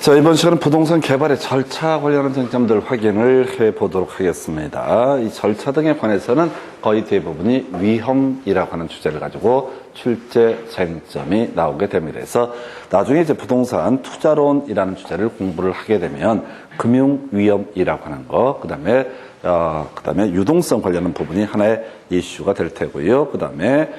자, 이번 시간은 부동산 개발의 절차 관련한 쟁점들 확인을 해보도록 하겠습니다. 이 절차 등에 관해서는 거의 대부분이 위험이라고 하는 주제를 가지고 출제 쟁점이 나오게 됩니다. 그래서 나중에 이제 부동산 투자론이라는 주제를 공부를 하게 되면 금융위험이라고 하는 거, 그 다음에 유동성 관련한 부분이 하나의 이슈가 될 테고요. 그 다음에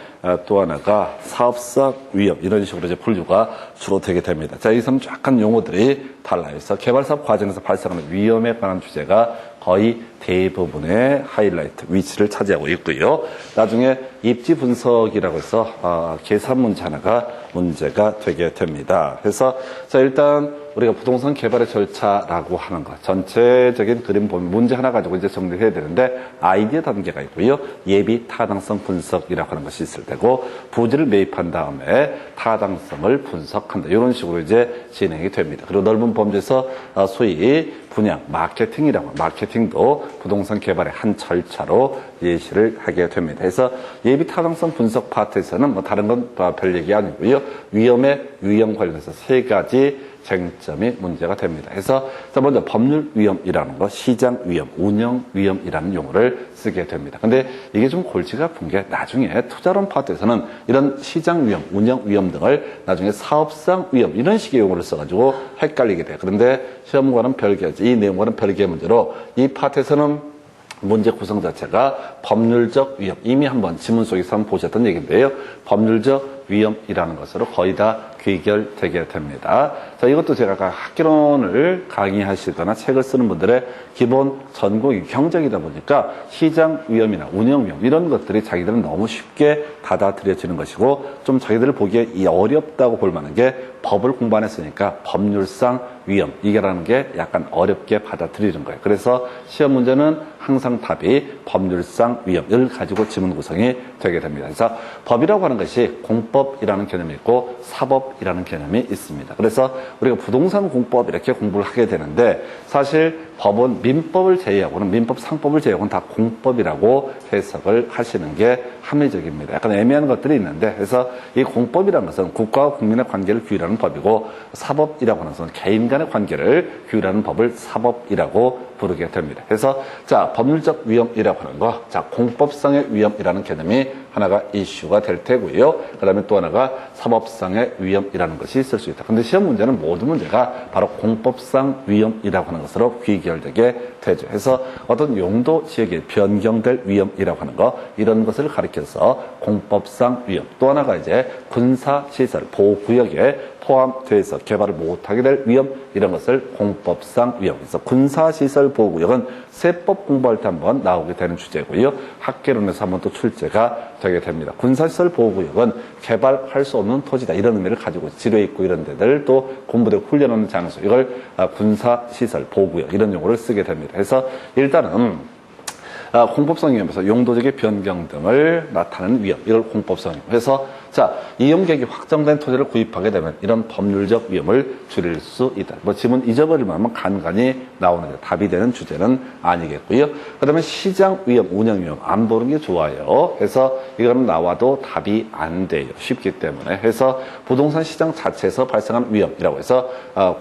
또 하나가 사업상 위험, 이런 식으로 이제 분류가 주로 되게 됩니다. 자, 여기서는 약간 용어들이 달라요. 그래서 개발사업 과정에서 발생하는 위험에 관한 주제가 거의 대부분의 하이라이트 위치를 차지하고 있고요. 나중에 입지 분석이라고 해서 계산 문제 하나가 문제가 되게 됩니다. 그래서 자, 일단 우리가 부동산 개발의 절차라고 하는 것, 전체적인 그림 보면 문제 하나 가지고 이제 정리를 해야 되는데 아이디어 단계가 있고요. 예비 타당성 분석이라고 하는 것이 있을 테고, 부지를 매입한 다음에 타당성을 분석한다. 이런 식으로 이제 진행이 됩니다. 그리고 넓은 범주에서 소위 분양, 마케팅도 부동산 개발의 한 절차로 예시를 하게 됩니다. 그래서 예비 타당성 분석 파트에서는 뭐 다른 건 별 얘기 아니고요. 위험 관련해서 세 가지 쟁점이 문제가 됩니다. 그래서 먼저 법률 위험이라는 거, 시장 위험, 운영 위험이라는 용어를 쓰게 됩니다. 근데 이게 좀 골치가 아픈 게 나중에 투자론 파트에서는 이런 시장 위험, 운영 위험 등을 나중에 사업상 위험 이런 식의 용어를 써가지고 헷갈리게 돼요. 그런데 시험과는 별개지, 이 내용과는 별개의 문제로 이 파트에서는 문제 구성 자체가 법률적 위험, 이미 한번 지문 속에서 한번 보셨던 얘기인데요. 법률적 위험이라는 것으로 거의 다 귀결되게 됩니다. 자, 이것도 제가 학개론을 강의하시거나 책을 쓰는 분들의 기본 전공이 경쟁이다 보니까 시장 위험이나 운영 위험 이런 것들이 자기들은 너무 쉽게 받아들여지는 것이고, 좀 자기들을 보기에 어렵다고 볼 만한 게 법을 공부 안 했으니까 법률상 위험, 이게라는 게 약간 어렵게 받아들이는 거예요. 그래서 시험 문제는 항상 답이 법률상 위험을 가지고 지문 구성이 되게 됩니다. 그래서 법이라고 하는 것이 공법이라는 개념이 있고 사법이라는 개념이 있습니다. 그래서 우리가 부동산 공법 이렇게 공부를 하게 되는데, 사실 법은 민법을 제외하고는, 민법 상법을 제외하고는 다 공법이라고 해석을 하시는 게 합리적입니다. 약간 애매한 것들이 있는데, 그래서 이 공법이라는 것은 국가와 국민의 관계를 규율하는 법이고, 사법이라고 하는 것은 개인 간의 관계를 규율하는 법을 사법이라고 부르게 됩니다. 그래서 자, 법률적 위험이라고 하는 거, 자, 공법상의 위험이라는 개념이 하나가 이슈가 될 테고요. 그 다음에 또 하나가 사법상의 위험이라는 것이 있을 수 있다. 근데 시험 문제는 모든 문제가 바로 공법상 위험이라고 하는 것으로 귀결되게 되죠. 그래서 어떤 용도 지역이 변경될 위험이라고 하는 거, 이런 것을 가리켜서 공법상 위험. 또 하나가 이제 군사시설 보호구역에 포함돼서 개발을 못하게 될 위험, 이런 것을 공법상 위험. 그래서 군사시설 보호구역은 세법 공부할 때 한번 나오게 되는 주제고요. 학개론에서 한번 또 출제가 되게 됩니다. 군사시설 보호구역은 개발할 수 없는 토지다, 이런 의미를 가지고 지뢰 있고 이런 데들, 또 군부대 훈련하는 장소, 이걸 군사시설 보호구역 이런 용어를 쓰게 됩니다. 그래서 일단은 공법성 위험에서 용도적인 변경 등을 나타내는 위험, 이걸 공법성 위험. 그래서 자, 이용객이 확정된 토지를 구입하게 되면 이런 법률적 위험을 줄일 수 있다. 뭐 지문 잊어버리면 간간히 나오는 답이 되는 주제는 아니겠고요. 그 다음에 시장 위험, 운영 위험 안 보는 게 좋아요. 그래서 이거는 나와도 답이 안 돼요. 쉽기 때문에. 그래서 부동산 시장 자체에서 발생한 위험이라고 해서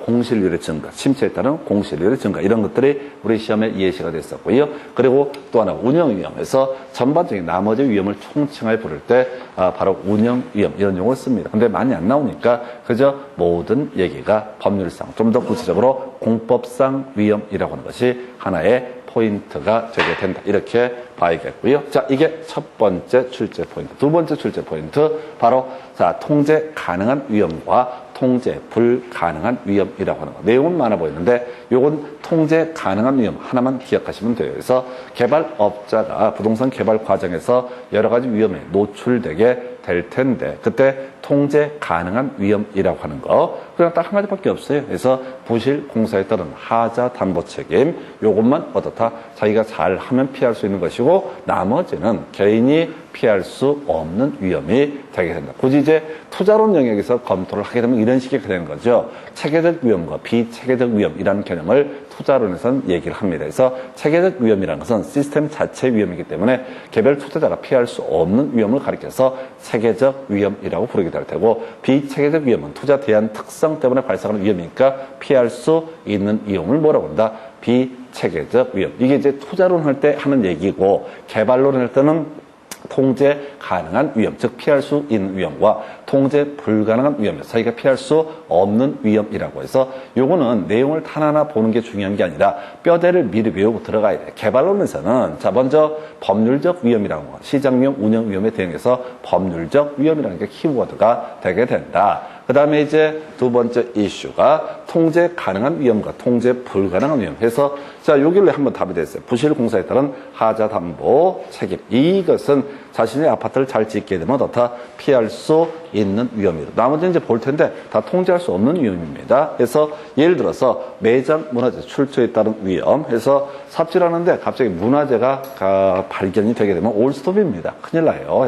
공실률의 증가, 침체에 따른 공실률의 증가, 이런 것들이 우리 시험에 예시가 됐었고요. 그리고 또 하나 운영 위험에서 전반적인 나머지 위험을 총칭하여 부를 때 바로 운영 위험, 이런 용어를 씁니다. 근데 많이 안 나오니까 그저 모든 얘기가 법률상, 좀 더 구체적으로 공법상 위험이라고 하는 것이 하나의 포인트가 되게 된다, 이렇게 봐야겠고요. 자, 이게 첫 번째 출제 포인트. 두 번째 출제 포인트, 바로 자, 통제 가능한 위험과 통제 불가능한 위험이라고 하는 거. 내용은 많아 보이는데 요건 통제 가능한 위험 하나만 기억하시면 돼요. 그래서 개발업자가 부동산 개발 과정에서 여러 가지 위험에 노출되게 될 텐데, 그때 통제 가능한 위험이라고 하는 거 그냥 딱 한 가지밖에 없어요. 그래서 부실 공사에 따른 하자 담보 책임, 요것만 어떻다, 자기가 잘 하면 피할 수 있는 것이고, 나머지는 개인이 피할 수 없는 위험이 되게 된다. 굳이 이제 투자론 영역에서 검토를 하게 되면 이런 식이 되는 거죠. 체계적 위험과 비체계적 위험이라는 개념을 투자론에서는 얘기를 합니다. 그래서 체계적 위험이라는 것은 시스템 자체 위험이기 때문에 개별 투자자가 피할 수 없는 위험을 가리켜서 체계적 위험이라고 부르게 될 테고, 비체계적 위험은 투자 대안 특성 때문에 발생하는 위험이니까 피할 수 있는 위험을 뭐라고 한다? 비체계적 위험. 이게 이제 투자론 할 때 하는 얘기고, 개발론 할 때는 통제 가능한 위험, 즉 피할 수 있는 위험과 통제 불가능한 위험, 자기가 피할 수 없는 위험이라고 해서 요거는 내용을 하나하나 보는 게 중요한 게 아니라 뼈대를 미리 외우고 들어가야 돼. 개발론에서는 자 먼저 법률적 위험이라는 거, 시장 위험, 운영 위험에 대응해서 법률적 위험이라는 게 키워드가 되게 된다. 그 다음에 이제 두 번째 이슈가 통제 가능한 위험과 통제 불가능한 위험 해서 자, 요길래 한번 답이 됐어요. 부실공사에 따른 하자 담보 책임. 이것은 자신의 아파트를 잘 짓게 되면 어떻다? 피할 수 있는 위험이다. 나머지는 이제 볼 텐데 다 통제할 수 없는 위험입니다. 그래서 예를 들어서 매장 문화재 출처에 따른 위험 해서 삽질하는데 갑자기 문화재가 발견이 되게 되면 올스톱입니다. 큰일 나요.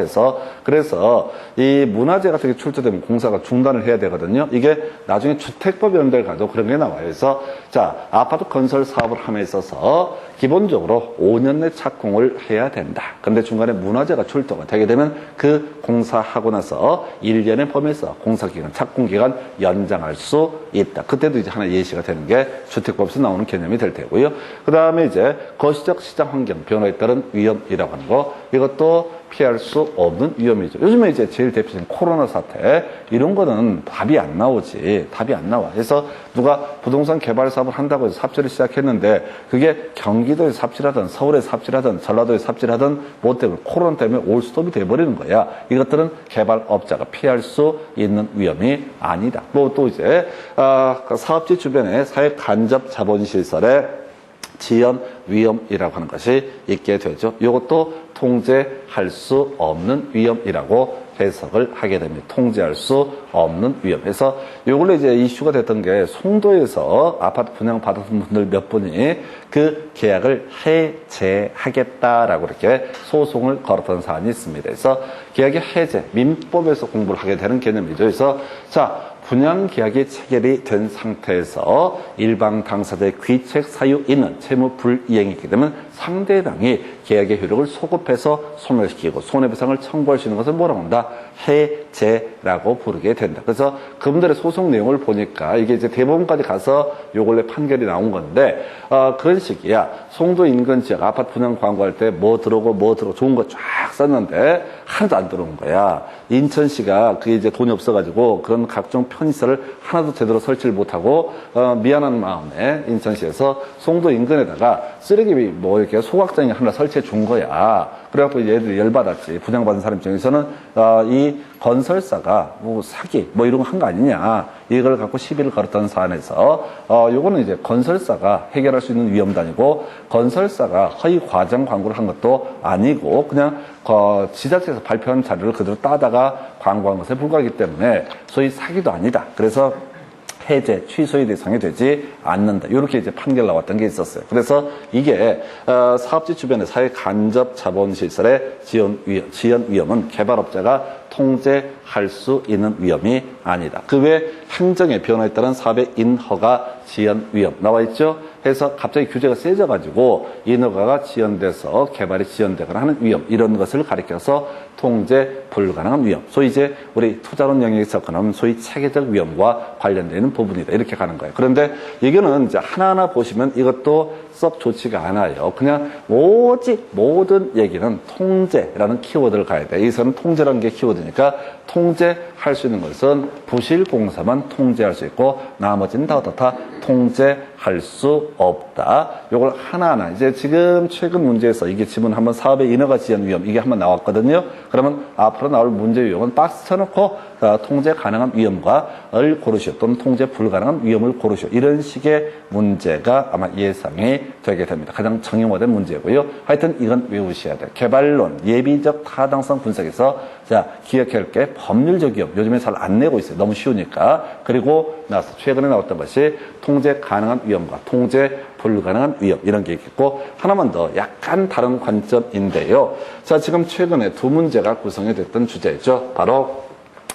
그래서 이 문화재 같은 게 출처되면 공사가 중단을 해야 되거든요. 이게 나중에 주택법 이런 데를 가도 그런 게 나와요. 그래서 자, 아파트 건설 사업을 함에 있어서 기본적으로 5년 내 착공을 해야 된다. 그런데 중간에 문화재가 출토가 되게 되면 그 공사하고 나서 1년의 범위에서 공사기간, 착공기간 연장할 수 있다. 그때도 이제 하나 예시가 되는 게 주택법에서 나오는 개념이 될 테고요. 그 다음에 이제 거시적 시장 환경 변화에 따른 위험이라고 하는 거, 이것도 피할 수 없는 위험이죠. 요즘에 이제 제일 대표적인 코로나 사태, 이런 거는 답이 안 나오지. 답이 안 나와. 그래서 누가 부동산 개발 사업을 한다고 해서 삽질을 시작했는데 그게 경기도에 삽질하든 서울에 삽질하든 전라도에 삽질하든 뭐 때문에 코로나 때문에 올스톱이 돼버리는 거야. 이것들은 개발업자가 피할 수 있는 위험이 아니다. 또 이제 사업지 주변에 사회 간접 자본시설의 지연 위험이라고 하는 것이 있게 되죠. 이것도 통제할 수 없는 위험이라고 해석을 하게 됩니다. 통제할 수 없는 위험. 그래서 요걸로 이제 이슈가 됐던 게 송도에서 아파트 분양 받았던 분들 몇 분이 그 계약을 해제하겠다라고 이렇게 소송을 걸었던 사안이 있습니다. 그래서 계약의 해제, 민법에서 공부를 하게 되는 개념이죠. 그래서 자, 분양 계약이 체결이 된 상태에서 일방 당사자의 귀책 사유 있는 채무 불이행이 있게 되면 상대방이 계약의 효력을 소급해서 소멸시키고 손해배상을 청구할 수 있는 것을 뭐라고 한다? 해제라고 부르게 된다. 그래서 그분들의 소송 내용을 보니까 이게 이제 대법원까지 가서 요 근래 판결이 나온 건데 그런 식이야. 송도 인근 지역 아파트 분양 광고할 때 뭐 들어오고 좋은 거 쫙 썼는데 하나도 안 들어온 거야. 인천시가 그게 이제 돈이 없어가지고 그런 각종 편의시설을 하나도 제대로 설치를 못하고 미안한 마음에 인천시에서 송도 인근에다가 쓰레기 뭐 이렇게 소각장이 하나 설치해 준 거야. 그래갖고 얘들이 열받았지. 분양받은 사람 입장에서는 이 건설사가 뭐 사기 뭐 이런 거 한 거 아니냐. 이걸 갖고 시비를 걸었던 사안에서 요거는 이제 건설사가 해결할 수 있는 위험도 아니고 건설사가 허위 과장 광고를 한 것도 아니고 그냥 지자체에서 발표한 자료를 그대로 따다가 광고한 것에 불과하기 때문에 소위 사기도 아니다. 그래서 해제, 취소의 대상이 되지 않는다. 이렇게 이제 판결 나왔던 게 있었어요. 그래서 이게 사업지 주변의 사회 간접 자본시설의 지연 위험은 개발업자가 통제할 수 있는 위험이 아니다. 그 외 행정의 변화에 따른 사업의 인허가 지연 위험 나와 있죠. 해서 갑자기 규제가 세져가지고 인허가가 지연돼서 개발이 지연되거나 하는 위험, 이런 것을 가리켜서 통제 불가능한 위험. 소위 이제 우리 투자론 영역에서 접근하면 소위 체계적 위험과 관련되는 부분이다. 이렇게 가는 거예요. 그런데 이거는 이제 하나하나 보시면 이것도 썩 좋지가 않아요. 그냥 모든 얘기는 통제라는 키워드를 가야 돼. 여기서는 통제라는 게 키워드니까 통제할 수 있는 것은 부실공사만 통제할 수 있고 나머지는 다 어떻다? 통제할 수 없다. 요걸 하나하나 이제 지금 최근 문제에서 이게 지문 한번 사업의 인허가 지연 위험 이게 한번 나왔거든요. 그러면 앞으로 나올 문제 유형은 박스 쳐놓고 통제 가능한 위험과를 고르시오 또는 통제 불가능한 위험을 고르시오. 이런 식의 문제가 아마 예상이 되게 됩니다. 가장 정형화된 문제고요. 하여튼 이건 외우셔야 돼요. 개발론, 예비적 타당성 분석에서 자 기억해야 할 게 법률적 위험. 요즘에 잘 안 내고 있어요. 너무 쉬우니까. 그리고 나서 최근에 나왔던 것이 통제 가능한 위험과 통제 불가능한 위험 이런 게 있겠고 하나만 더 약간 다른 관점인데요. 자 지금 최근에 두 문제가 구성이 됐던 주제죠. 바로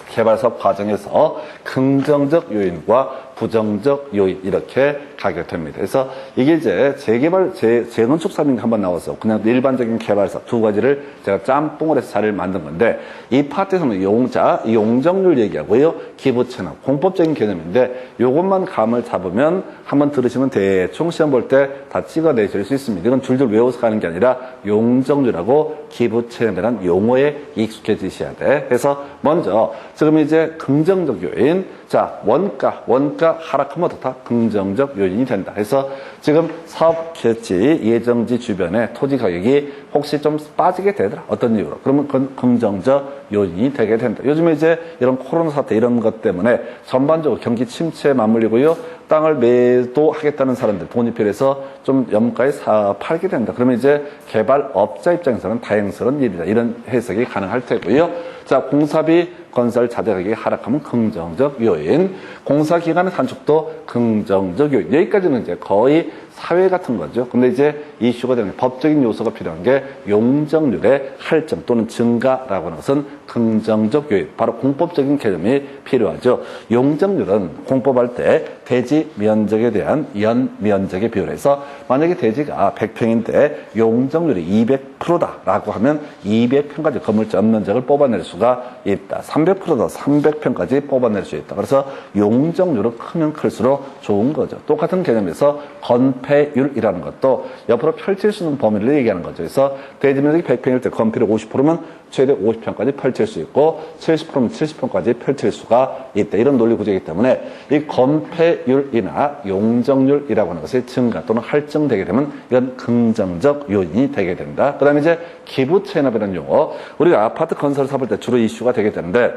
개발사업 과정에서 긍정적 요인과 부정적 요인 이렇게 가게 됩니다. 그래서 이게 이제 재개발, 재건축 사업이 한번 나와서 그냥 일반적인 개발사 두 가지를 제가 짬뽕을 해서 자리를 만든 건데 이 파트에서는 용적률 얘기하고요. 기부채납, 공법적인 개념인데 요것만 감을 잡으면 한번 들으시면 대충 시험 볼 때 다 찍어내실 수 있습니다. 이건 줄줄 외워서 가는 게 아니라 용적률하고 기부채납이라는 용어에 익숙해지셔야 돼. 그래서 먼저 지금 이제 긍정적 요인, 자 원가 하락하면 어떻다? 긍정적 요인이 된다. 그래서 지금 사업 개지 예정지 주변에 토지 가격이 혹시 좀 빠지게 되더라. 어떤 이유로? 그러면 그건 긍정적 요인이 되게 된다. 요즘에 이제 이런 코로나 사태 이런 것 때문에 전반적으로 경기 침체에 맞물리고요. 땅을 매도하겠다는 사람들 돈이 필요해서 좀 염가에 팔게 된다. 그러면 이제 개발업자 입장에서는 다행스러운 일이다. 이런 해석이 가능할 테고요. 자, 공사비 건설 자재 가격이 하락하면 긍정적 요인, 공사 기간의 단축도 긍정적 요인. 여기까지는 이제 거의 사회 같은 거죠. 근데 이제 이슈가 되는 법적인 요소가 필요한 게 용적률의 할증 또는 증가라고 하는 것은 긍정적 요인, 바로 공법적인 개념이 필요하죠. 용적률은 공법할 때 대지 면적에 대한 연 면적의 비율에서 만약에 대지가 100평인데 용적률이 200%다라고 하면 200평까지 건물주 연면적을 뽑아낼 수가 있다. 300%다 300평까지 뽑아낼 수 있다. 그래서 용적률은 크면 클수록 좋은 거죠. 똑같은 개념에서 건폐율이라는 것도 옆으로 펼칠 수 있는 범위를 얘기하는 거죠. 그래서 대지 면적이 100평일 때 건폐율 50%면 최대 50평까지 펼칠 수 있고 70%면 70평까지 펼칠 수가 있다. 이런 논리 구조이기 때문에 이 건폐율이나 용적률이라고 하는 것이 증가 또는 할증되게 되면 이건 긍정적 요인이 되게 된다. 그 다음에 이제 기부채납이라는 용어, 우리가 아파트 건설 사업할 때 주로 이슈가 되게 되는데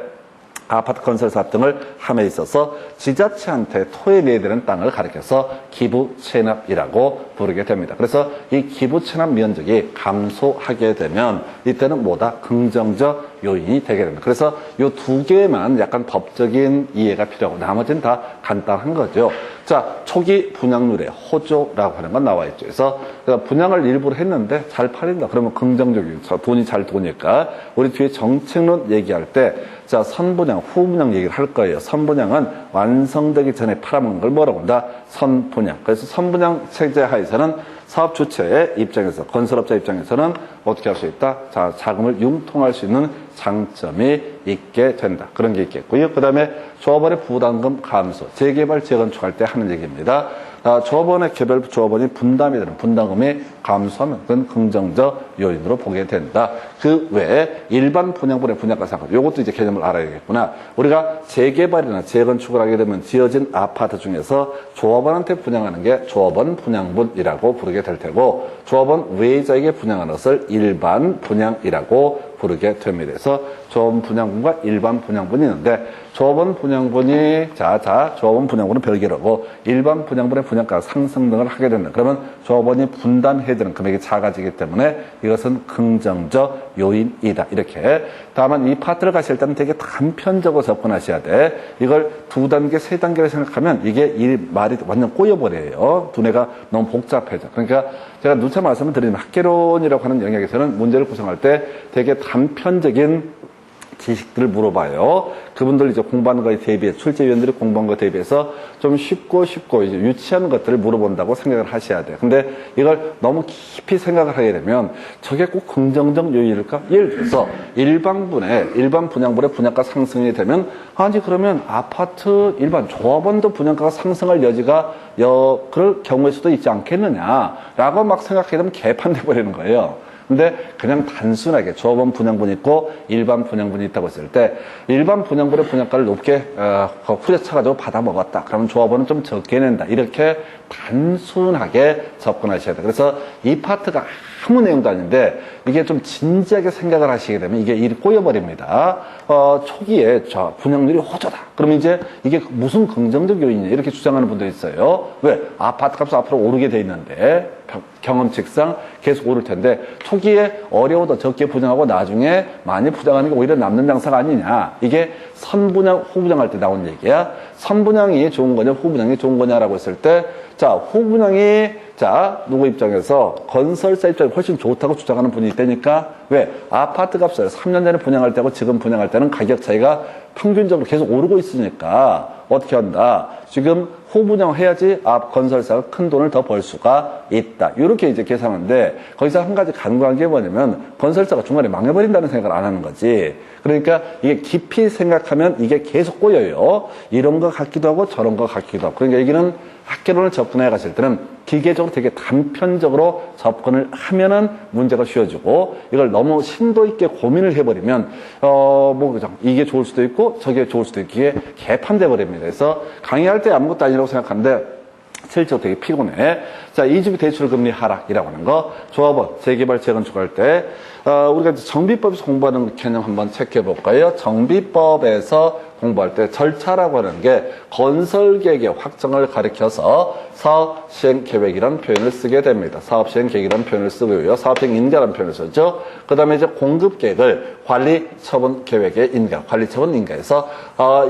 아파트 건설 사업 등을 함에 있어서 지자체한테 토해내야 되는 땅을 가리켜서 기부채납이라고 부르게 됩니다. 그래서 이 기부채납 면적이 감소하게 되면 이때는 뭐다? 긍정적 요인이 되게 됩니다. 그래서 이 두 개만 약간 법적인 이해가 필요하고 나머지는 다 간단한 거죠. 자, 초기 분양률의 호조라고 하는 건 나와 있죠. 그래서 분양을 일부러 했는데 잘 팔린다. 그러면 긍정적인, 돈이 잘 도니까 우리 뒤에 정책론 얘기할 때 자, 선분양, 후분양 얘기를 할 거예요. 선분양은 완성되기 전에 팔아먹는 걸 뭐라고 한다? 선분양. 그래서 선분양 체제 하에서는 사업 주체의 입장에서, 건설업자 입장에서는 어떻게 할 수 있다? 자, 자금을 융통할 수 있는 장점이 있게 된다. 그런 게 있겠고요. 그 다음에 조합원의 부담금 감소, 재개발, 재건축할 때 하는 얘기입니다. 조합원의 개별 조합원이 분담이 되는 분담금이 감소하면 그건 긍정적 요인으로 보게 된다. 그 외에 일반 분양분의 분양가 상각, 요것도 이제 개념을 알아야겠구나. 우리가 재개발이나 재건축을 하게 되면 지어진 아파트 중에서 조합원한테 분양하는 게 조합원 분양분이라고 부르게 될 테고, 조합원 외자에게 분양하는 것을 일반 분양이라고 부르게 됩니다. 그래서 조합원 분양분과 일반 분양분이 있는데, 조합원 분양분이 조합원 분양분은 별개로고 일반 분양분의 분양가 상승 등을 하게 된다. 그러면 조합원이 분담해야 되는 금액이 작아지기 때문에 이것은 긍정적 요인이다. 이렇게. 다만 이 파트를 가실 때는 되게 단편적으로 접근하셔야 돼. 이걸 두 단계, 세 단계를 생각하면 이게 이 말이 완전 꼬여버려요. 두뇌가 너무 복잡해져. 그러니까 제가 누차 말씀을 드리면 학개론이라고 하는 영역에서는 문제를 구성할 때 되게 단편적인 지식들을 물어봐요. 그분들 이제 공부하는 거에 대비해, 출제위원들이 공부한 거에 대비해서 좀 쉽고 이제 유치한 것들을 물어본다고 생각을 하셔야 돼요. 근데 이걸 너무 깊이 생각을 하게 되면 저게 꼭 긍정적 요인일까? 예를 들어서 일반 분양분의 분양가 상승이 되면 아니 그러면 아파트 일반 조합원도 분양가가 상승할 여지가 그럴 경우일 수도 있지 않겠느냐라고 막 생각하게 되면 개판돼 버리는 거예요. 근데 그냥 단순하게 조합원 분양분이 있고 일반 분양분이 있다고 했을 때 일반 분양분의 분양가를 높게 후려쳐가지고 받아먹었다. 그러면 조합원은 좀 적게 낸다. 이렇게 단순하게 접근하셔야 돼요. 그래서 이 파트가 아무 내용도 아닌데 이게 좀 진지하게 생각을 하시게 되면 이게 일이 꼬여버립니다. 초기에 분양률이 호조다. 그러면 이제 이게 무슨 긍정적 요인이냐 이렇게 주장하는 분들이 있어요. 왜? 아파트 값이 앞으로 오르게 돼 있는데 경험칙상 계속 오를 텐데 초기에 어려워도 적게 분양하고 나중에 많이 분양하는 게 오히려 남는 장사가 아니냐. 이게 선분양, 후분양할 때 나온 얘기야. 선분양이 좋은 거냐, 후분양이 좋은 거냐라고 했을 때 자, 후분양이 누구 입장에서 건설사 입장에 훨씬 좋다고 주장하는 분이 있다니까. 왜? 아파트 값을 3년 전에 분양할 때하고 지금 분양할 때는 가격 차이가 평균적으로 계속 오르고 있으니까 어떻게 한다? 지금 후분양해야지 건설사가 큰 돈을 더 벌 수가 있다. 이렇게 이제 계산하는데 거기서 한 가지 간과한 게 뭐냐면 건설사가 중간에 망해버린다는 생각을 안 하는 거지. 그러니까 이게 깊이 생각하면 이게 계속 꼬여요. 이런 거 같기도 하고 저런 거 같기도 하고. 그러니까 여기는 학개론을 접근해 가실 때는 기계적으로 되게 단편적으로 접근을 하면은 문제가 쉬워지고 이걸 너무 심도 있게 고민을 해버리면 이게 좋을 수도 있고 저게 좋을 수도 있고 이게 개판돼 버립니다. 그래서 강의할 때 아무것도 아니라고 생각하는데 실제로 되게 피곤해. 자, 이주비 대출금리 하락이라고 하는 거, 조합원, 재개발, 재건축할 때 우리가 정비법에서 공부하는 개념 한번 체크해 볼까요? 정비법에서 공부할 때 절차라고 하는 게 건설계획의 확정을 가리켜서 사업시행계획이라는 표현을 쓰게 됩니다. 사업시행계획이라는 표현을 쓰고요. 사업시행인가라는 표현을 쓰죠. 그 다음에 이제 공급계획을 관리처분계획의 인가, 관리처분인가에서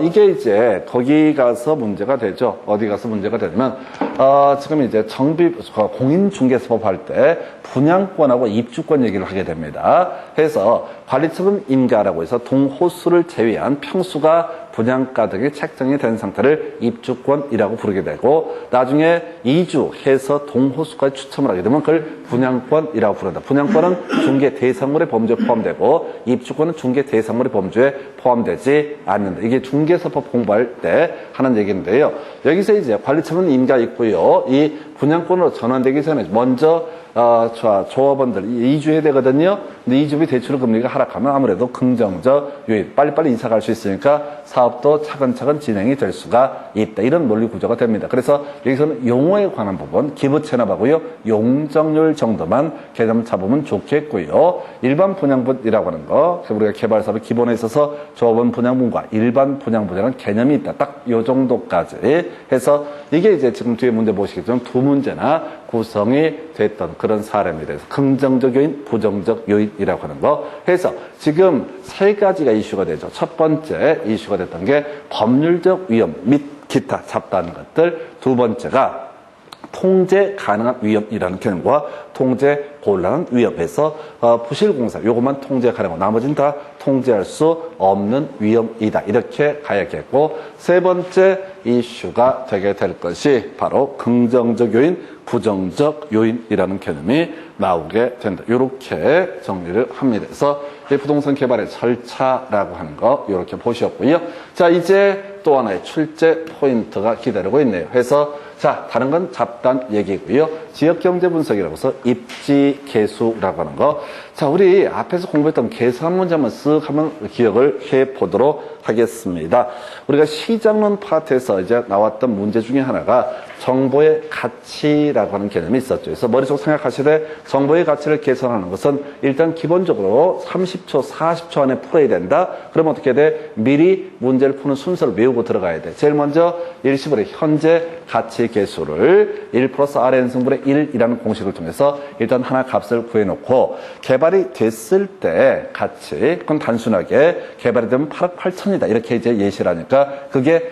이게 이제 거기 가서 문제가 되죠. 어디 가서 문제가 되냐면 지금 이제 공인중개사법 할 때 분양권하고 입주권 얘기를 하게 됩니다. 그래서 관리처분인가라고 해서 동호수를 제외한 평수가 분양가 등이 책정이 된 상태를 입주권이라고 부르게 되고 나중에 이주해서 동호수까지 추첨을 하게 되면 그걸 분양권이라고 부른다. 분양권은 중개 대상물의 범주에 포함되고 입주권은 중개 대상물의 범주에 포함되지 않는다. 이게 중개사법 공부할 때 하는 얘기인데요. 여기서 이제 관리처분 인가 있고요. 이 분양권으로 전환되기 전에 먼저 조합원들 이주해야 되거든요. 근데 이주비 대출 금리가 하락하면 아무래도 긍정적 요인, 빨리빨리 이사 갈 수 있으니까 사업도 차근차근 진행이 될 수가 있다. 이런 논리 구조가 됩니다. 그래서 여기서는 용어에 관한 부분, 기부 체납하고요, 용적률 정도만 개념 잡으면 좋겠고요. 일반 분양분이라고 하는 거, 우리가 개발 사업의 기본에 있어서 조합원 분양분과 일반 분양분이라는 개념이 있다. 딱 요 정도까지 해서 이게 이제 지금 뒤에 문제 보시겠지만 두 문제나 구성이 됐던 그런 사례입니다. 그래서 긍정적 요인, 부정적 요인이라고 하는 거 해서 지금 세 가지가 이슈가 되죠. 첫 번째 이슈가 됐던 게 법률적 위험 및 기타 잡다한 것들. 두 번째가 통제 가능한 위험이라는 개념과 통제 곤란한 위험에서 부실공사 요것만 통제 가능하고 나머지는 다 통제할 수 없는 위험이다. 이렇게 가야겠고 세 번째 이슈가 되게 될 것이 바로 긍정적 요인, 부정적 요인이라는 개념이 나오게 된다. 이렇게 정리를 합니다. 그래서 부동산 개발의 절차라고 하는 거 이렇게 보셨고요. 자, 이제 또 하나의 출제 포인트가 기다리고 있네요. 그래서 자, 다른 건 잡단 얘기고요. 지역경제 분석이라고 해서 입지 계수라고 하는 거. 자, 우리 앞에서 공부했던 계산 문제 한번 쓱 한번 기억을 해 보도록 하겠습니다. 우리가 시장론 파트에서 이제 나왔던 문제 중에 하나가 정보의 가치라고 하는 개념이 있었죠. 그래서 머릿속 생각하시되 정보의 가치를 계산하는 것은 일단 기본적으로 30초, 40초 안에 풀어야 된다. 그러면 어떻게 돼? 미리 문제를 푸는 순서를 외우고 들어가야 돼. 제일 먼저 일시불의 현재 가치 계수를 1 플러스 Rn승분의 1이라는 공식을 통해서 일단 하나 값을 구해놓고 개발이 됐을 때 가치, 그건 단순하게 개발이 되면 8억 8천이다. 이렇게 이제 예시를 하니까 그게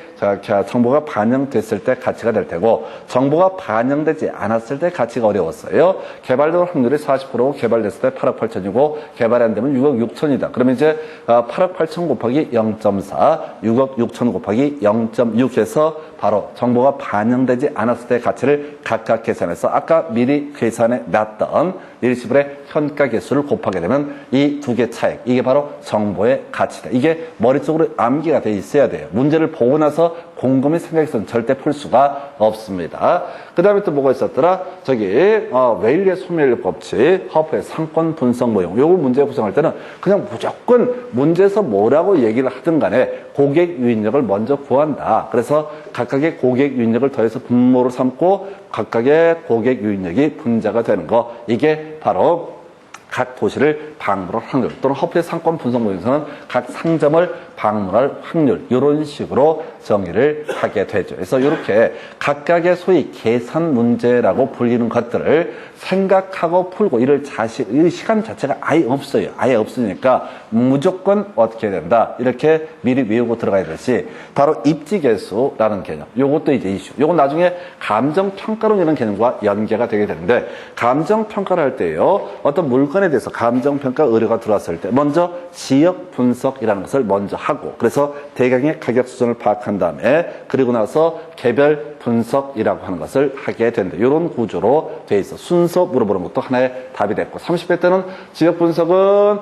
정보가 반영됐을 때 가치가 될 테고 정보가 반영되지 않았을 때 가치가 어려웠어요. 개발될 확률이 40%고 개발됐을 때 8억 8천이고 개발이 안 되면 6억 6천이다. 그러면 이제 8억 8천 곱하기 0.4, 6억 6천 곱하기 0.6 해서 바로 정보가 반영되지 않았을 때 가치를 각각 계산해서 아까 미리 계산해 놨던 일시불의 현가 개수를 곱하게 되면 이 두 개 차액, 이게 바로 정보의 가치다. 이게 머릿속으로 암기가 돼 있어야 돼요. 문제를 보고 나서 곰곰이 생각해서는 절대 풀 수가 없습니다. 그 다음에 또 뭐가 있었더라? 저기 웨일리의 소멸 법칙, 허프의 상권 분석 모형. 요거 문제 구성할 때는 그냥 무조건 문제에서 뭐라고 얘기를 하든 간에 고객 유인력을 먼저 구한다. 그래서 각각의 고객 유인력을 더해서 분모로 삼고 각각의 고객 유인력이 분자가 되는 거. 이게 바로 각 도시를 방문할 확률 또는 허프의 상권 분석 모형에서는 각 상점을 방문할 확률 이런 식으로 정의를 하게 되죠. 그래서 이렇게 각각의 소위 계산 문제라고 불리는 것들을 생각하고 풀고 이 시간 자체가 아예 없어요. 아예 없으니까 무조건 어떻게 해야 된다. 이렇게 미리 외우고 들어가야 되지. 바로 입지계수라는 개념. 요것도 이제 이슈. 요건 나중에 감정평가론이라는 개념과 연계가 되게 되는데 감정평가를 할 때요. 어떤 물건에 대해서 감정평가 의뢰가 들어왔을 때 먼저 지역 분석이라는 것을 먼저 하고 그래서 대강의 가격 수준을 파악한 한 다음에 그리고 나서 개별 분석이라고 하는 것을 하게 된다. 이런 구조로 돼 있어. 순서 물어보는 것도 하나의 답이 됐고 30회 때는 지역 분석은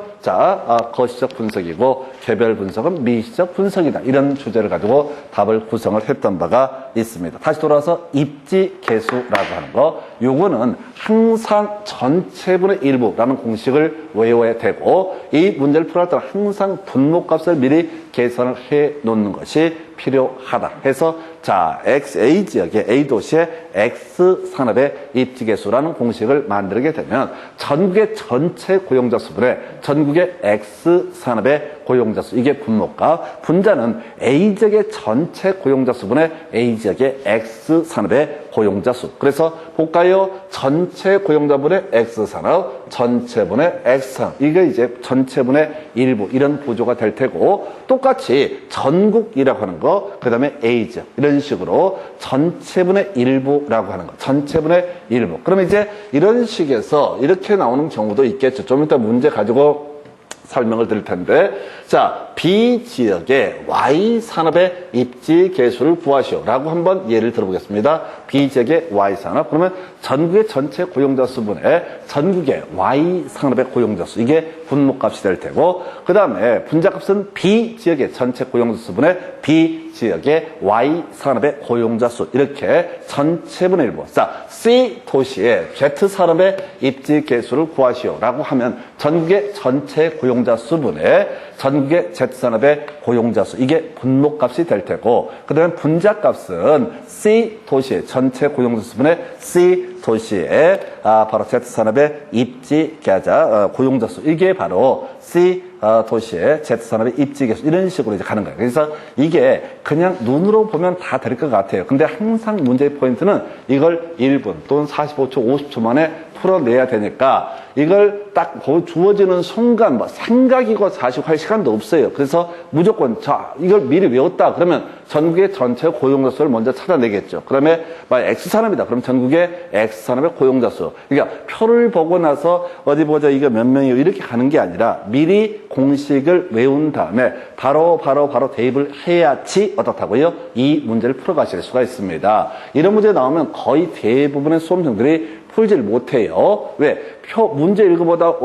거시적 분석이고 개별 분석은 미시적 분석이다. 이런 주제를 가지고 답을 구성을 했던 바가 있습니다. 다시 돌아와서 입지계수라고 하는 거 요거는 항상 전체분의 일부라는 공식을 외워야 되고 이 문제를 풀어할 때는 항상 분모값을 미리 계산을 해 놓는 것이 필요하다 해서 자 A 지역의 A 도시의 X 산업의 입지계수라는 공식을 만들게 되면 전국의 전체 고용자 수분의 전국의 X 산업의 고용자 수 이게 분모값 분자는 A 지역의 전체 고용자 수분의 A 지역의 X 산업의 고용자 수 그래서 볼까요? 전체 고용자분의 X 산업 전체분의 X 산업 이게 이제 전체분의 일부 이런 구조가 될 테고 똑같이 전국이라고 하는 거 그 다음에 A 지역 이런 식으로 전체분의 일부라고 하는 거 전체분의 일부 그러면 이제 이런 식에서 이렇게 나오는 경우도 있겠죠. 좀 이따 문제 가지고 설명을 드릴 텐데 자 B 지역의 Y 산업의 입지 계수를 구하시오 라고 한번 예를 들어보겠습니다. B 지역의 Y 산업 그러면 전국의 전체 고용자 수분의 전국의 Y 산업의 고용자 수 이게 분모값이 될 테고 그 다음에 분자값은 B 지역의 전체 고용자 수분의 B 지역의 Y 산업의 고용자 수 이렇게 전체분의 일부 자 C 도시의 Z 산업의 입지 계수를 구하시오 라고 하면 전국의 전체 고용자 수분의 전국의 Z산업의 고용자 수 이게 분모값이 될 테고 그 다음에 분자값은 C 도시의 전체 고용자 수분의 C 도시의 바로 Z산업의 입지 계좌 고용자 수 이게 바로 C 도시의 Z산업의 입지 계수 이런 식으로 이제 가는 거예요. 그래서 이게 그냥 눈으로 보면 다 될 것 같아요. 근데 항상 문제의 포인트는 이걸 1분 또는 45초, 50초 만에 풀어내야 되니까 이걸 딱 주어지는 순간 뭐 생각이고 사실할 시간도 없어요. 그래서 무조건 자 이걸 미리 외웠다 그러면 전국의 전체 고용자 수를 먼저 찾아내겠죠. 그다음에 만약 X산업이다 그럼 전국의 X산업의 고용자 수 그러니까 표를 보고 나서 어디 보자 이거 몇 명이요 이렇게 가는 게 아니라 미리 공식을 외운 다음에 바로 대입을 해야지 어떻다고요? 이 문제를 풀어가실 수가 있습니다. 이런 문제 나오면 거의 대부분의 수험생들이 풀지를 못해요. 왜? 문제 읽어보다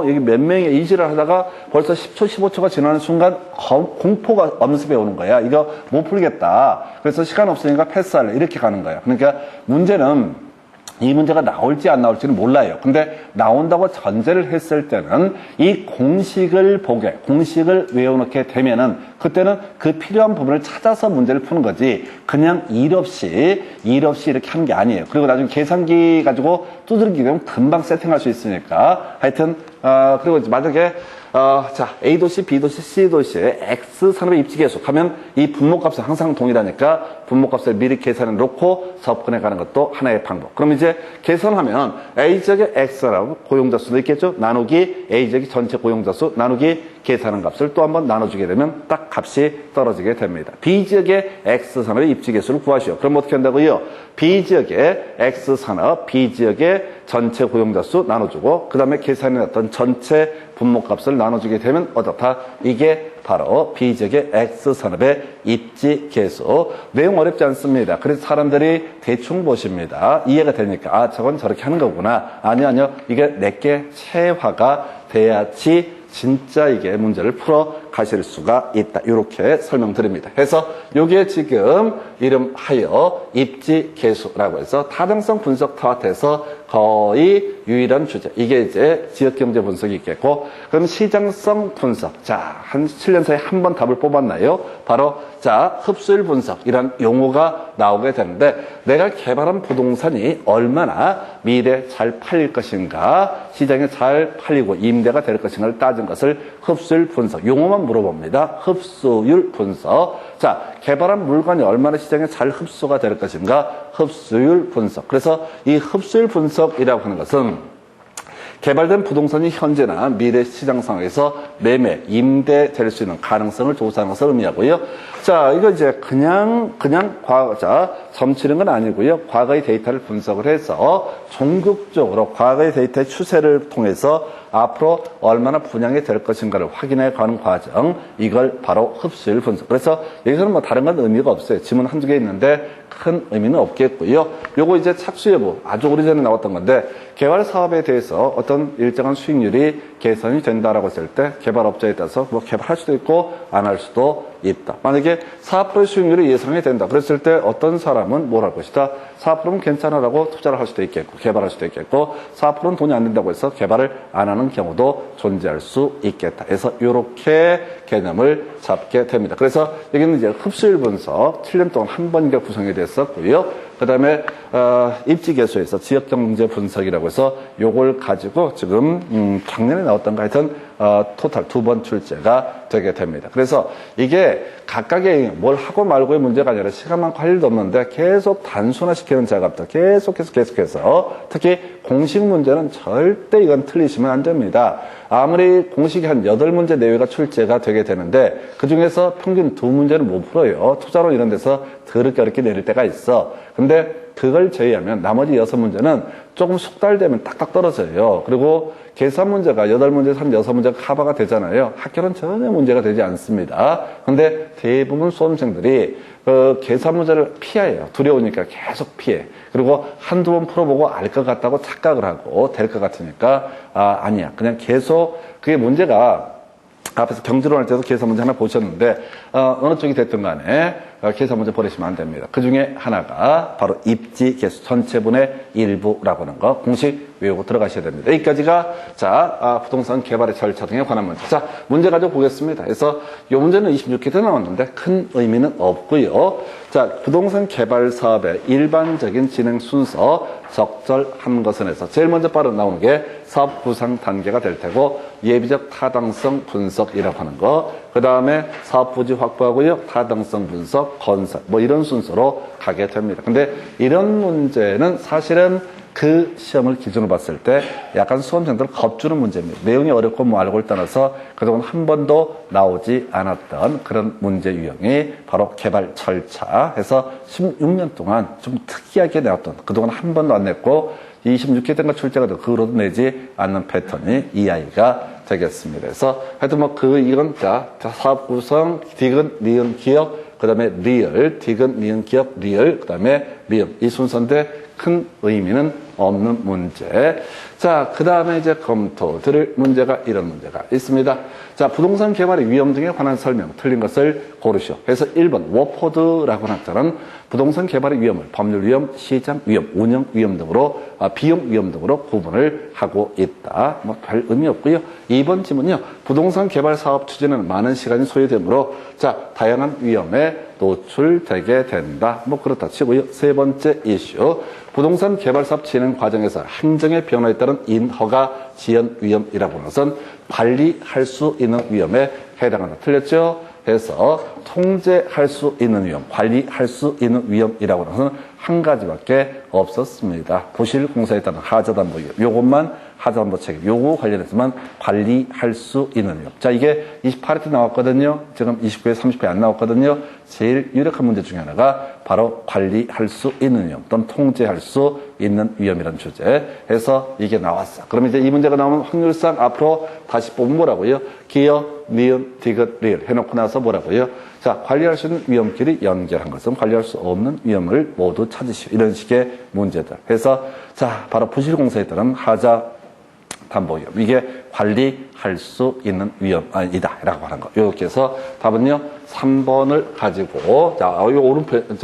여기 몇 명이 이지를 하다가 벌써 10초, 15초가 지나는 순간 공포가 엄습해 오는 거야. 이거 못 풀겠다. 그래서 시간 없으니까 패스할래. 이렇게 가는 거야. 그러니까 문제는 이 문제가 나올지 안 나올지는 몰라요. 근데 나온다고 전제를 했을 때는 이 공식을 공식을 외워놓게 되면은 그때는 그 필요한 부분을 찾아서 문제를 푸는 거지 그냥 일 없이 이렇게 하는 게 아니에요. 그리고 나중에 계산기 가지고 두드리기 되면 금방 세팅할 수 있으니까 하여튼 그리고 만약에 자 A도시, B도시, C도시의 X산업의 입지계수 하면 이 분모값은 항상 동일하니까 분모값을 미리 계산해 놓고 접근해 가는 것도 하나의 방법. 그럼 이제 계산하면 A지역의 X산업 고용자 수도 있겠죠. 나누기 A지역의 전체 고용자 수 나누기 계산한 값을 또 한번 나눠주게 되면 딱 값이 떨어지게 됩니다. B지역의 X산업의 입지계수를 구하시오. 그럼 어떻게 한다고요? B지역의 X산업, B지역의 전체 고용자 수 나눠주고 그 다음에 계산해놨던 전체 분모값을 나눠주게 되면 어떻다? 이게 바로 B지역의 X산업의 입지계수. 내용 어렵지 않습니다. 그래서 사람들이 대충 보십니다. 이해가 되니까 저건 저렇게 하는 거구나. 아니요. 이게 내게 체화가 돼야지 진짜 이게 문제를 풀어 가실 수가 있다. 이렇게 설명드립니다. 그래서 이게 지금 이름하여 입지계수라고 해서 타당성 분석 타워에서 거의 유일한 주제. 이게 이제 지역경제 분석이 있겠고, 그럼 시장성 분석. 자, 한 7년 사이에 한 번 답을 뽑았나요? 바로 자, 흡수율 분석 이런 용어가 나오게 되는데 내가 개발한 부동산이 얼마나 미래에 잘 팔릴 것인가, 시장에 잘 팔리고 임대가 될 것인가를 따진 것을 흡수율 분석. 용어만 물어봅니다. 흡수율 분석. 자, 개발한 물건이 얼마나 시장에 잘 흡수가 될 것인가, 흡수율 분석. 그래서 이 흡수율 분석이라고 하는 것은 개발된 부동산이 현재나 미래 시장 상황에서 매매, 임대될 수 있는 가능성을 조사하는 것을 의미하고요. 자, 이거 이제 그냥 과거, 점치는 건 아니고요. 과거의 데이터를 분석을 해서 종극적으로 과거의 데이터의 추세를 통해서 앞으로 얼마나 분양이 될 것인가를 확인해 가는 과정, 이걸 바로 흡수율 분석. 그래서 여기서는 뭐 다른 건 의미가 없어요. 지문 한두 개 있는데 큰 의미는 없겠고요. 요거 이제 착수 여부, 아주 오래전에 나왔던 건데, 개발 사업에 대해서 어떤 일정한 수익률이 개선이 된다라고 했을 때 개발업자에 따라서 뭐 개발할 수도 있고 안 할 수도 있다. 만약에 4% 수익률이 예상이 된다. 그랬을 때 어떤 사람은 뭘 할 것이다. 4%는 괜찮아라고 투자를 할 수도 있겠고 개발할 수도 있겠고 4%는 돈이 안 된다고 해서 개발을 안 하는 경우도 존재할 수 있겠다. 그래서 이렇게 개념을 잡게 됩니다. 그래서 여기는 이제 흡수율 분석 7년 동안 한 번가 구성이 됐었고요. 그 다음에 입지계수에서 지역경제 분석이라고 해서 요걸 가지고 지금 작년에 나왔던가 하여튼 토탈 2번 출제가 되게 됩니다. 그래서 이게 각각의 뭘 하고 말고의 문제가 아니라 시간 많고 할 일도 없는데 계속 단순화시키는 작업들 계속해서 특히 공식 문제는 절대 이건 틀리시면 안 됩니다. 아무리 공식이 한 8문제 내외가 출제가 되게 되는데 그중에서 평균 2문제는 못 풀어요. 투자론 이런 데서 더럽게 어렵게 내릴 때가 있어. 근데 그걸 제외하면 나머지 6문제는 조금 숙달되면 딱딱 떨어져요. 그리고 계산 문제가 8문제에서 한 6문제가 커버가 되잖아요. 학교는 전혀 문제가 되지 않습니다. 근데 대부분 수험생들이 계산 문제를 피해요. 두려우니까 계속 피해. 그리고 한두 번 풀어보고 알 것 같다고 착각을 하고 될 것 같으니까 아니야. 그냥 계속 그게 문제가 앞에서 경제론 할 때도 계산 문제 하나 보셨는데 어느 쪽이 됐든 간에 계산 문제 버리시면 안 됩니다. 그 중에 하나가 바로 입지 계수 전체분의 일부라고 하는 거 공식 외우고 들어가셔야 됩니다. 여기까지가 부동산 개발의 절차 등에 관한 문제. 자, 문제 가지고 보겠습니다. 그래서 이 문제는 26회 나왔는데 큰 의미는 없고요. 자, 부동산 개발 사업의 일반적인 진행 순서 적절한 것은에서 제일 먼저 바로 나오는 게 사업 구상 단계가 될 테고 예비적 타당성 분석이라고 하는 거. 그 다음에 사업 부지 확보하고요. 타당성 분석, 건설 뭐 이런 순서로 가게 됩니다. 근데 이런 문제는 사실은 그 시험을 기준으로 봤을 때 약간 수험생들을 겁주는 문제입니다. 내용이 어렵고 뭐 알고를 떠나서 그동안 한 번도 나오지 않았던 그런 문제 유형이 바로 개발 절차 해서 16년 동안 좀 특이하게 나왔던 그동안 한 번도 안 냈고 26회 때가 출제가 되고 그 후로도 내지 않는 패턴이 이 아이가 되겠습니다. 그래서 하여튼 뭐 이건 사업 구성, 디귿, 니은, 기억, 그 다음에 리얼, 디귿, 니은, 기억, 리얼, 그 다음에 리얼. 이 순서인데 큰 의미는 없는 문제. 자, 그 다음에 이제 검토 드릴 문제가 이런 문제가 있습니다. 자, 부동산 개발의 위험 등에 관한 설명, 틀린 것을 고르시오. 그래서 1번, 워포드라고 나타난 부동산 개발의 위험을 법률 위험, 시장 위험, 운영 위험 등으로, 비용 위험 등으로 구분을 하고 있다. 뭐 별 의미 없고요. 2번 지문요. 부동산 개발 사업 추진은 많은 시간이 소요되므로, 자, 다양한 위험에 노출되게 된다. 뭐 그렇다 치고요. 세 번째 이슈. 부동산 개발 사업 진행 과정에서 행정의 변화에 따른 인허가 지연 위험이라고 하는 것은 관리할 수 있는 위험에 해당한다. 틀렸죠? 해서 통제할 수 있는 위험, 관리할 수 있는 위험이라고 하는 것은 한 가지밖에 없었습니다. 부실공사에 따른 하자담보 위험. 요것만 하자담보 책임. 요거 관련해서만 관리할 수 있는 위험. 자, 이게 28회 때 나왔거든요. 지금 29회, 30회 안 나왔거든요. 제일 유력한 문제 중에 하나가 바로 관리할 수 있는 위험 또는 통제할 수 있는 위험이라는 주제 해서 이게 나왔어. 그럼 이제 이 문제가 나오면 확률상 앞으로 다시 뽑으면 뭐라고요? 기억, 니은, 디귿, 리을 해놓고 나서 뭐라고요? 자, 관리할 수 있는 위험끼리 연결한 것은 관리할 수 없는 위험을 모두 찾으시오. 이런 식의 문제들. 해서 자, 바로 부실공사에 따른 하자 담보 위험. 이게 관리할 수 있는 위험이다. 라고 하는 거. 이렇게 해서 답은요, 3번을 가지고, 자, 이 오른편,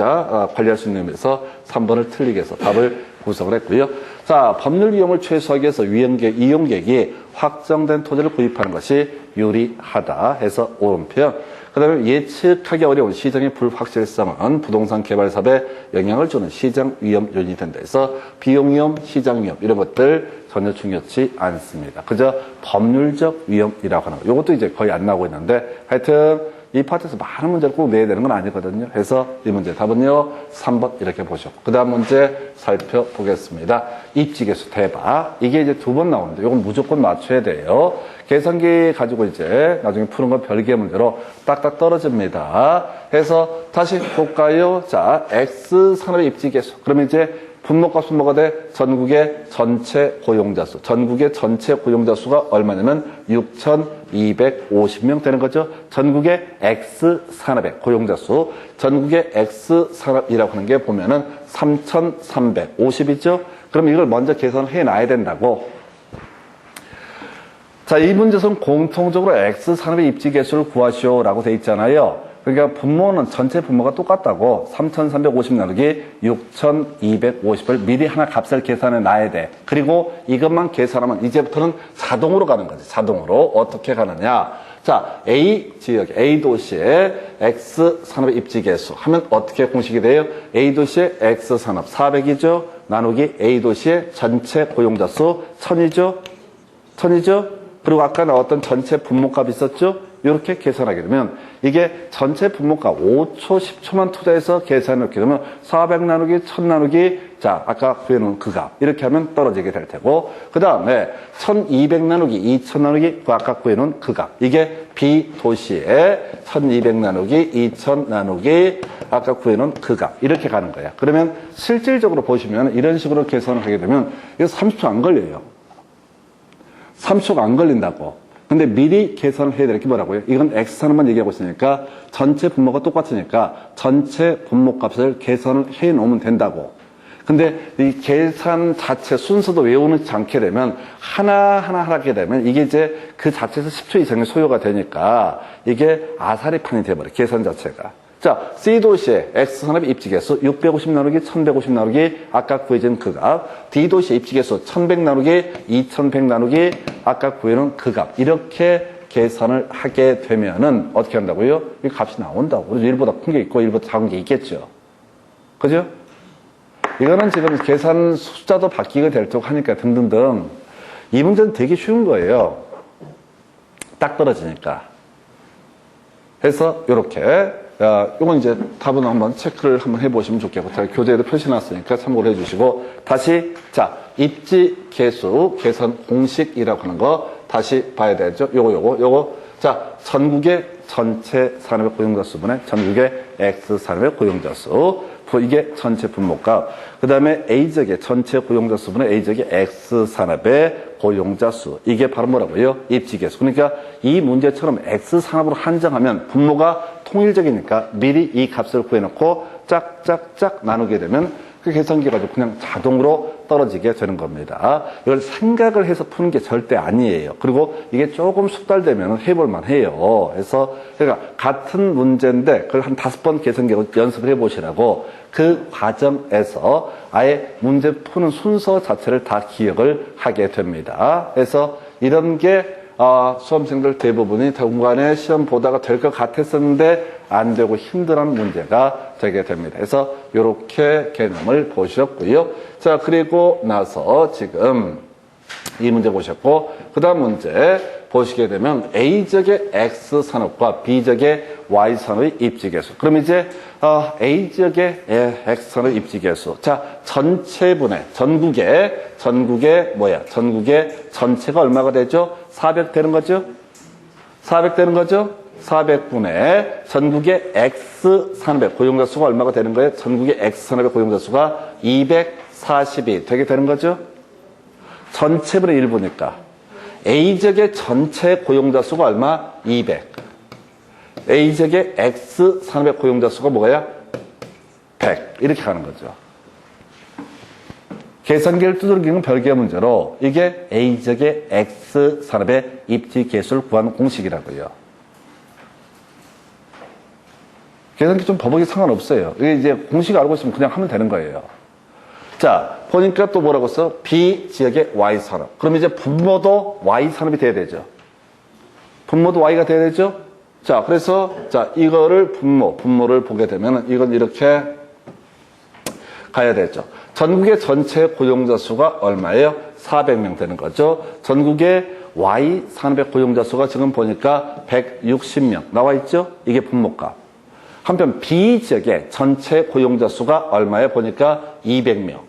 관리할 수 있는 의미에서 3번을 틀리게 해서 답을 구성을 했고요. 자, 법률 위험을 최소화하기 위해서 이용객이 확정된 토지를 구입하는 것이 유리하다 해서 오른편. 그 다음에 예측하기 어려운 시장의 불확실성은 부동산 개발 사업에 영향을 주는 시장 위험 요인이 된다 해서 비용 위험, 시장 위험 이런 것들 전혀 중요치 않습니다. 그저 법률적 위험이라고 하는 거. 이것도 이제 거의 안 나오고 있는데 하여튼 이 파트에서 많은 문제를 꼭 내야 되는 건 아니거든요. 그래서 이 문제 답은요 3번 이렇게 보셨고 그 다음 문제 살펴보겠습니다. 입지계수 대박. 이게 이제 2번 나오는데 이건 무조건 맞춰야 돼요. 계산기 가지고 이제 나중에 푸는 건 별개의 문제로 딱딱 떨어집니다. 해서 다시 볼까요? 자, X 산업의 입지계수. 그러면 이제 분모값은 뭐가 돼? 전국의 전체 고용자 수. 전국의 전체 고용자 수가 얼마냐면 6,250명 되는 거죠. 전국의 X 산업의 고용자 수. 전국의 X 산업이라고 하는 게 보면은 3,350이죠. 그럼 이걸 먼저 계산해 놔야 된다고. 자, 이 문제에서는 공통적으로 X 산업의 입지 개수를 구하시오라고 돼 있잖아요. 그러니까 분모는 전체 분모가 똑같다고 3,350 나누기 6,250을 미리 하나 값을 계산해 놔야 돼. 그리고 이것만 계산하면 이제부터는 자동으로 가는 거지. 자동으로. 어떻게 가느냐. 자, A 지역, A 도시의 X 산업의 입지 개수 하면 어떻게 공식이 돼요? A 도시의 X 산업 400이죠. 나누기 A 도시의 전체 고용자 수 1,000이죠. 1,000이죠. 그리고 아까 나왔던 전체 분모값 있었죠? 이렇게 계산하게 되면 이게 전체 분모값 5초, 10초만 투자해서 계산해놓게 되면 400 나누기 1000 나누기 자 아까 구해놓은 그 값 이렇게 하면 떨어지게 될 테고 그 다음에 1200 나누기 2000 나누기 아까 구해놓은 그 값 이게 B 도시에 1200 나누기 2000 나누기 아까 구해놓은 그 값 이렇게 가는 거야. 그러면 실질적으로 보시면 이런 식으로 계산을 하게 되면 이거 30초 안 걸려요. 30초가 안 걸린다고. 근데 미리 계산을 해야 될 게 뭐라고요? 이건 X산업만 얘기하고 있으니까 전체 분모가 똑같으니까 전체 분모값을 계산을 해 놓으면 된다고. 근데 이 계산 자체 순서도 외우지 않게 되면 하나하나 하게 되면 이게 이제 그 자체에서 10초 이상의 소요가 되니까 이게 아사리판이 돼버려요. 계산 자체가. 자, C도시의 X산업의 입지개수 650 나누기 1150 나누기 아까 구해진 그 값 D도시의 입지개수 1100 나누기 2100 나누기 아까 구해놓은 그 값 이렇게 계산을 하게 되면은 어떻게 한다고요? 이 값이 나온다고. 그래서 1보다 큰 게 있고 1보다 작은 게 있겠죠. 그죠? 이거는 지금 계산 숫자도 바뀌게 될 쪽 하니까 등등등 이 문제는 되게 쉬운 거예요. 딱 떨어지니까. 그래서 이렇게 이건 이제 답은 한번 체크를 한번 해보시면 좋겠고 제가 교재에도 표시해놨으니까 참고를 해주시고 다시 자 입지 개수 계산 공식이라고 하는 거 다시 봐야 되죠. 요거 자 전국의 전체 산업의 고용자 수분의 전국의 X 산업의 고용자 수 이게 전체 분모값 그 다음에 A지역의 전체 고용자 수분의 A지역의 X 산업의 고용자 수 이게 바로 뭐라고요? 입지 개수. 그러니까 이 문제처럼 X 산업으로 한정하면 분모가 통일적이니까 미리 이 값을 구해놓고 짝짝짝 나누게 되면 그 계산기 가지고 그냥 자동으로 떨어지게 되는 겁니다. 이걸 생각을 해서 푸는 게 절대 아니에요. 그리고 이게 조금 숙달되면 해볼만 해요. 그래서 그러니까 같은 문제인데 그걸 한 5번 계산기 연습을 해보시라고 그 과정에서 아예 문제 푸는 순서 자체를 다 기억을 하게 됩니다. 그래서 이런 게 수험생들 대부분이 당분간에 시험 보다가 될 것 같았었는데 안 되고 힘들어하는 문제가 되게 됩니다. 그래서 이렇게 개념을 보셨고요. 자, 그리고 나서 지금 이 문제 보셨고 그 다음 문제 보시게 되면 A지역의 X산업과 B지역의 Y산업의 입지개수. 그럼 이제 A지역의 X산업의 입지개수. 자, 전체분의 전국의 전체가 얼마가 되죠? 400 되는 거죠? 400 되는 거죠? 400분의 전국의 X산업의 고용자 수가 얼마가 되는 거예요? 전국의 X산업의 고용자 수가 242 되게 되는 거죠? 전체분의 1부니까 A지역의 전체 고용자 수가 얼마? 200 A지역의 X산업의 고용자 수가 뭐예요? 100 이렇게 가는 거죠. 계산기를 두들기는 별개의 문제로 이게 A지역의 X산업의 입지 개수를 구하는 공식이라고요. 계산기 좀 버벅이 상관없어요. 이게 이제 공식 알고 있으면 그냥 하면 되는 거예요. 자, 보니까 또 뭐라고 써? B지역의 Y산업. 그럼 이제 분모도 Y산업이 돼야 되죠. 분모도 Y가 돼야 되죠. 자, 그래서 자 이거를 분모를 보게 되면 이건 이렇게 가야 되죠. 전국의 전체 고용자 수가 얼마예요? 400명 되는 거죠. 전국의 Y산업의 고용자 수가 지금 보니까 160명 나와 있죠. 이게 분모값. 한편 B지역의 전체 고용자 수가 얼마예요? 보니까 200명.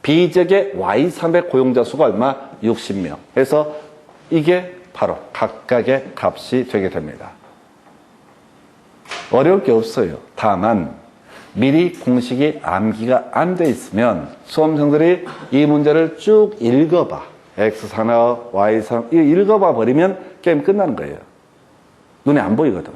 B지역의 Y산업의 고용자 수가 얼마? 60명. 그래서 이게 바로 각각의 값이 되게 됩니다. 어려울 게 없어요. 다만 미리 공식이 암기가 안 돼 있으면 수험생들이 이 문제를 쭉 읽어봐. X산업, Y산업, 이거 읽어봐 버리면 게임 끝나는 거예요. 눈에 안 보이거든.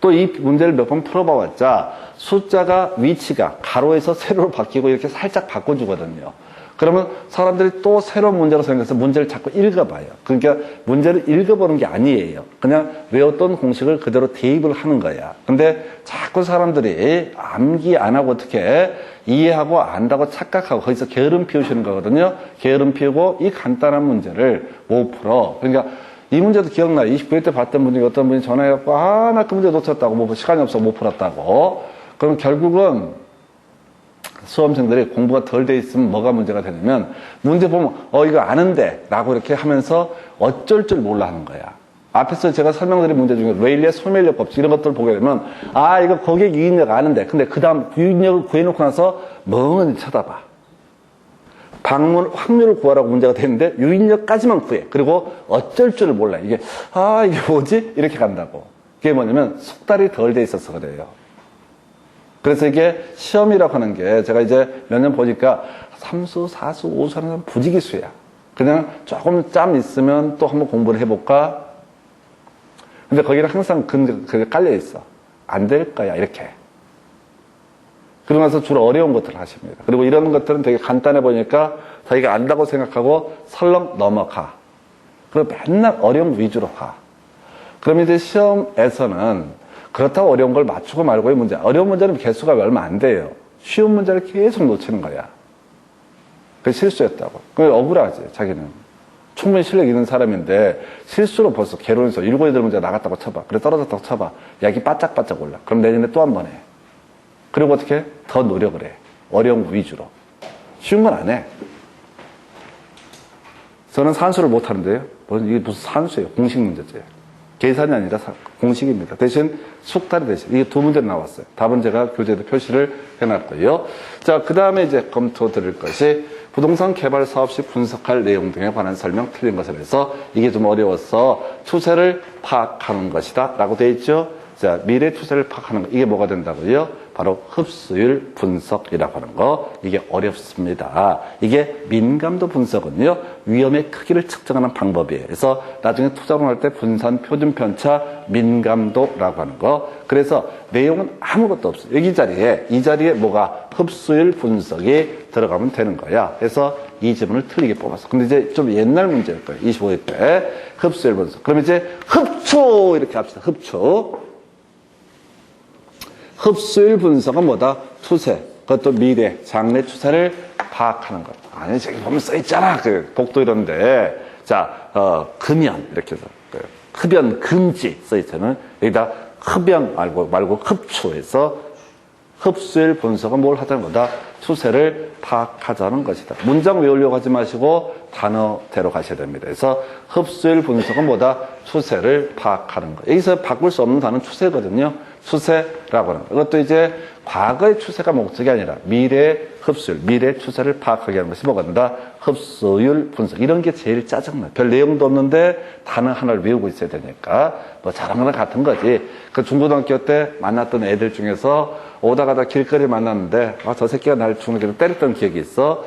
또 이 문제를 몇 번 풀어봐봤자 숫자가 위치가 가로에서 세로로 바뀌고 이렇게 살짝 바꿔주거든요. 그러면 사람들이 또 새로운 문제로 생각해서 문제를 자꾸 읽어봐요. 그러니까 문제를 읽어보는 게 아니에요. 그냥 외웠던 공식을 그대로 대입을 하는 거야. 근데 자꾸 사람들이 암기 안 하고 어떻게 이해하고 안다고 착각하고 거기서 게으름 피우시는 거거든요. 게으름 피우고 이 간단한 문제를 못 풀어. 그러니까 이 문제도 기억나요. 29회 때 봤던 분이 어떤 분이 전화해갖고 나 그 문제 놓쳤다고 뭐 시간이 없어 못 풀었다고. 그럼 결국은 수험생들이 공부가 덜 돼 있으면 뭐가 문제가 되냐면 문제 보면 이거 아는데 라고 이렇게 하면서 어쩔 줄 몰라 하는 거야. 앞에서 제가 설명드린 문제 중에 레일리의 소멸력 법칙 이런 것들을 보게 되면 이거 고객 유인력 아는데 근데 그 다음 유인력을 구해놓고 나서 멍하니 쳐다봐. 방문 확률을 구하라고 문제가 되는데 유인력까지만 구해. 그리고 어쩔 줄을 몰라. 이게 뭐지? 이렇게 간다고. 그게 뭐냐면 숙달이 덜 돼 있어서 그래요. 그래서 이게 시험이라고 하는 게 제가 이제 몇 년 보니까 3수, 4수, 5수 하는 건 부지기수야. 그냥 조금 짬 있으면 또 한번 공부를 해볼까? 근데 거기는 항상 그게 깔려 있어. 안 될 거야, 이렇게. 그러면서 주로 어려운 것들을 하십니다. 그리고 이런 것들은 되게 간단해 보니까 자기가 안다고 생각하고 설렁 넘어가. 그리고 맨날 어려운 위주로 가. 그럼 이제 시험에서는 그렇다고 어려운 걸 맞추고 말고의 문제. 어려운 문제는 개수가 얼마 안 돼요. 쉬운 문제를 계속 놓치는 거야. 그게 실수였다고. 그게 억울하지, 자기는. 충분히 실력 있는 사람인데 실수로 벌써 개론에서 7, 8문제 나갔다고 쳐봐. 그래 떨어졌다고 쳐봐. 약이 바짝바짝 올라. 그럼 내년에 또 한 번 해. 그리고 어떻게? 더 노력을 해. 어려운 거 위주로. 쉬운 건 안 해. 저는 산수를 못 하는데요. 이게 무슨 산수예요. 공식 문제지. 계산이 아니라 공식입니다. 대신 숙달이 대신. 이게 2문제 나왔어요. 답은 제가 교재에도 표시를 해놨고요. 자, 그 다음에 이제 검토 드릴 것이 부동산 개발 사업 시 분석할 내용 등에 관한 설명 틀린 것에 대해서 이게 좀 어려워서 추세를 파악하는 것이다. 라고 되어 있죠. 자, 미래 추세를 파악하는 거. 이게 뭐가 된다고요? 바로 흡수율 분석이라고 하는 거. 이게 어렵습니다. 이게 민감도 분석은요, 위험의 크기를 측정하는 방법이에요. 그래서 나중에 투자론 할 때 분산 표준 편차 민감도라고 하는 거. 그래서 내용은 아무것도 없어요. 여기 자리에, 이 자리에 뭐가 흡수율 분석이 들어가면 되는 거야. 그래서 이 지문을 틀리게 뽑았어. 근데 이제 좀 옛날 문제일 거예요. 25회 때. 흡수율 분석. 그러면 이제 흡초! 이렇게 합시다. 흡초. 흡수율 분석은 뭐다? 추세, 그것도 미래, 장래 추세를 파악하는 것. 아니, 저기 보면 써있잖아. 복도 이런데. 자, 금연, 이렇게 해서. 흡연 금지 써있잖아요. 여기다 흡연 말고 흡초해서 흡수율 분석은 뭘 하자는 거다? 추세를 파악하자는 것이다. 문장 외우려고 하지 마시고 단어대로 가셔야 됩니다. 그래서 흡수율 분석은 뭐다? 추세를 파악하는 것. 여기서 바꿀 수 없는 단어는 추세거든요. 추세라고 하는 것. 이것도 이제 과거의 추세가 목적이 아니라 미래의 흡수율, 미래 추세를 파악하게 하는 것이 뭐가 된다? 흡수율 분석. 이런 게 제일 짜증나. 별 내용도 없는데 단어 하나를 외우고 있어야 되니까 뭐 저런 거랑 같은 거지. 그 중고등학교 때 만났던 애들 중에서 오다가다 길거리 만났는데 저 새끼가 날 중학교 때 때렸던 기억이 있어.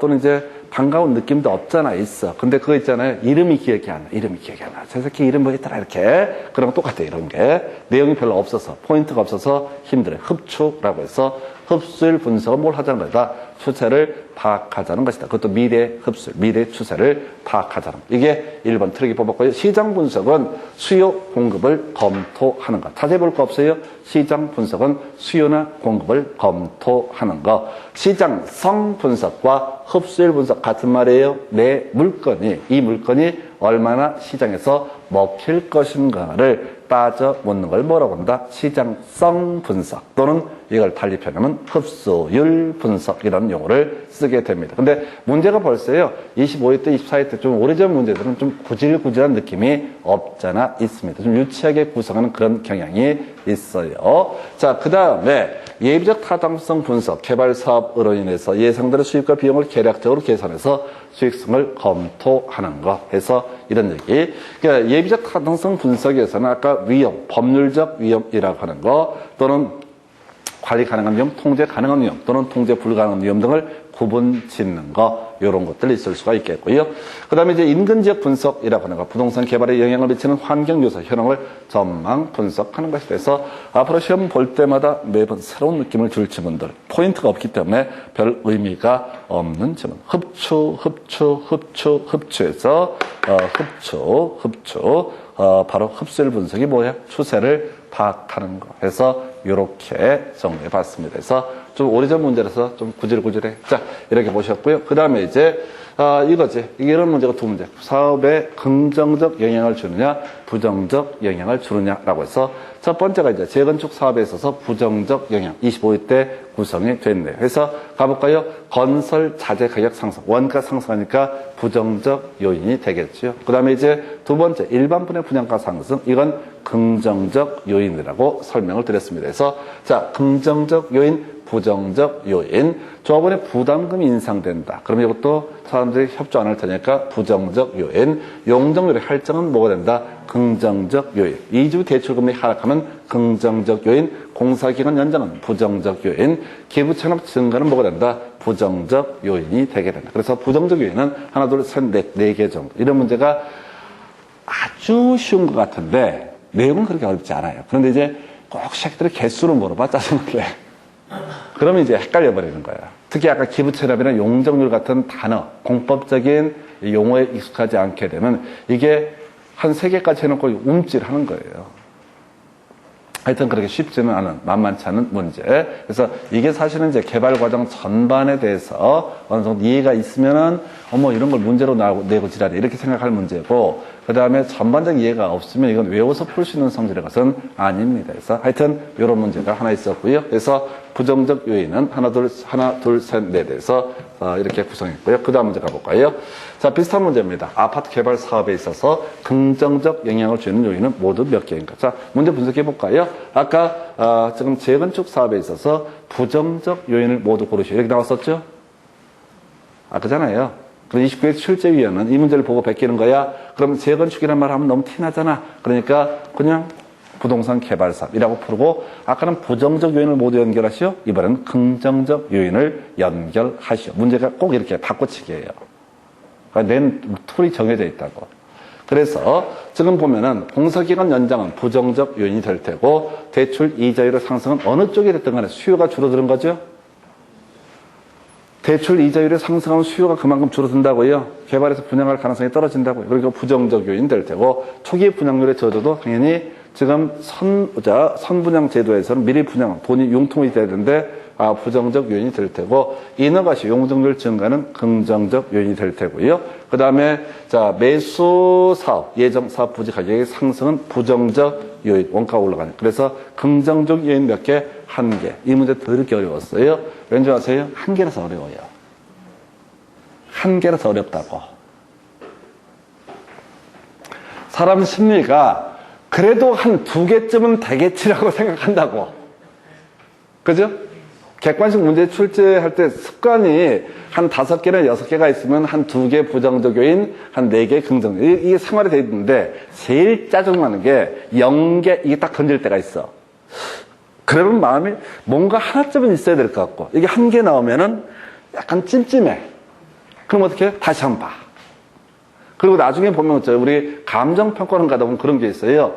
또는 이제 반가운 느낌도 없잖아, 있어. 근데 그거 있잖아요. 이름이 기억이 안 나. 이름이 기억이 안 나. 저 새끼 이름 뭐였더라, 이렇게. 그런 거 똑같아, 이런 게. 내용이 별로 없어서, 포인트가 없어서 힘들어요. 흡축라고 해서 흡수율 분석은 뭘 하자는 거다? 추세를 파악하자는 것이다. 그것도 미래 흡수율, 미래 추세를 파악하자는 것. 이게 1번 틀리게 뽑았고요. 시장 분석은 수요, 공급을 검토하는 것. 찾아볼 거 없어요? 시장 분석은 수요나 공급을 검토하는 것. 시장성 분석과 흡수율 분석 같은 말이에요. 내 물건이, 이 물건이 얼마나 시장에서 먹힐 것인가를 따져 묻는 걸 뭐라고 한다? 시장성 분석 또는 이걸 달리 표현하면 흡수율 분석이라는 용어를 쓰게 됩니다. 근데 문제가 벌써요. 25회 때, 24회 때 좀 오래전 문제들은 좀 구질구질한 느낌이 없잖아 있습니다. 좀 유치하게 구성하는 그런 경향이 있어요. 자, 그 다음에 예비적 타당성 분석, 개발 사업으로 인해서 예상대로 수입과 비용을 계략적으로 계산해서 수익성을 검토하는 것 해서 이런 얘기. 그러니까 예비적 타당성 분석에서는 아까 위험, 법률적 위험이라고 하는 거 또는 관리 가능한 위험, 통제 가능한 위험 또는 통제 불가능한 위험 등을 구분 짓는 거, 이런 것들이 있을 수가 있겠고요. 그 다음에 이제 인근지역 분석이라고 하는 거, 부동산 개발에 영향을 미치는 환경 요소, 현황을 전망 분석하는 것이 돼서 앞으로 시험 볼 때마다 매번 새로운 느낌을 줄 지문들, 포인트가 없기 때문에 별 의미가 없는 지문. 흡수에서 바로 흡수율 분석이 뭐예요? 추세를 파악하는 거 해서 이렇게 정리해 봤습니다. 그래서 좀 오래전 문제라서 좀 구질구질해. 자, 이렇게 보셨고요. 그 다음에 이제 이거지. 이런 문제가 두 문제. 사업에 긍정적 영향을 주느냐, 부정적 영향을 주느냐라고 해서 첫 번째가 이제 재건축 사업에 있어서 부정적 영향, 25일 때 구성이 됐네요. 그래서 가볼까요? 건설 자재 가격 상승, 원가 상승하니까 부정적 요인이 되겠죠. 그 다음에 이제 두 번째, 일반 분의 분양가 상승, 이건 긍정적 요인이라고 설명을 드렸습니다. 그래서 자, 긍정적 요인, 부정적 요인, 조합원의 부담금이 인상된다. 그러면 이것도 사람들이 협조 안 할 테니까 부정적 요인, 용적률의 할증은 뭐가 된다? 긍정적 요인. 이주 대출금리 하락하면 긍정적 요인, 공사기간 연장은 부정적 요인, 기부 체납 증가는 뭐가 된다? 부정적 요인이 되게 된다. 그래서 부정적 요인은 하나, 둘, 셋, 네 개 정도. 이런 문제가 아주 쉬운 것 같은데 내용은 그렇게 어렵지 않아요. 그런데 이제 꼭 시작들이 개수로 물어봐 짜증나게. 그러면 이제 헷갈려 버리는 거야. 특히 아까 기부채납이나 용적률 같은 단어, 공법적인 용어에 익숙하지 않게 되면 이게 한 3개까지 해놓고 움찔하는 거예요. 하여튼 그렇게 쉽지는 않은, 만만치 않은 문제. 그래서 이게 사실은 이제 개발 과정 전반에 대해서 어느 정도 이해가 있으면은, 이런 걸 문제로 내고 지랄해. 이렇게 생각할 문제고, 그 다음에 전반적 이해가 없으면 이건 외워서 풀 수 있는 성질의 것은 아닙니다. 그래서 하여튼 이런 문제가 하나 있었고요. 그래서 부정적 요인은 하나, 둘, 셋, 넷에서 이렇게 구성했고요. 그 다음 문제 가볼까요? 자, 비슷한 문제입니다. 아파트 개발 사업에 있어서 긍정적 영향을 주는 요인은 모두 몇 개인가? 자, 문제 분석해 볼까요? 아까 지금 재건축 사업에 있어서 부정적 요인을 모두 고르시오. 이렇게 나왔었죠? 그잖아요. 그럼 29회 출제위원은 이 문제를 보고 베끼는 거야. 그럼 재건축이라는 말 하면 너무 티나잖아. 그러니까 그냥 부동산 개발 사업이라고 풀고, 아까는 부정적 요인을 모두 연결하시오. 이번엔 긍정적 요인을 연결하시오. 문제가 꼭 이렇게 바꿔치기예요. 그러니까 내 툴이 정해져 있다고. 그래서 지금 보면은 공사기간 연장은 부정적 요인이 될 테고, 대출 이자율의 상승은 어느 쪽이 됐든 간에 수요가 줄어드는 거죠. 대출 이자율이 상승하면 수요가 그만큼 줄어든다고요. 개발에서 분양할 가능성이 떨어진다고요. 그러니까 부정적 요인 될 테고, 초기 분양률의 저조도 당연히 지금 선분양 제도에서는 미리 분양, 돈이 융통이 돼야 되는데 부정적 요인이 될 테고, 인허가시 용적률 증가는 긍정적 요인이 될 테고요. 그 다음에 자, 매수 사업, 예정 사업 부지 가격의 상승은 부정적 요인, 원가가 올라가는. 그래서 긍정적 요인 몇 개? 1개. 이 문제 더럽게 어려웠어요. 왠지 아세요? 1개라서 어려워요. 1개라서 어렵다고. 사람 심리가 그래도 한 2개쯤은 되겠지라고 생각한다고. 그죠? 객관식 문제 출제할 때 습관이 한 5개나 6개가 있으면 한 2개 부정적 요인, 한 4개 긍정적 요인. 이게 생활이 돼 있는데 제일 짜증나는 게 0개, 이게 딱 던질 때가 있어. 그러면 마음이 뭔가 하나쯤은 있어야 될 것 같고, 이게 1개 나오면은 약간 찜찜해. 그럼 어떻게? 다시 한번 봐. 그리고 나중에 보면 우리 감정평가원 가다 보면 그런 게 있어요.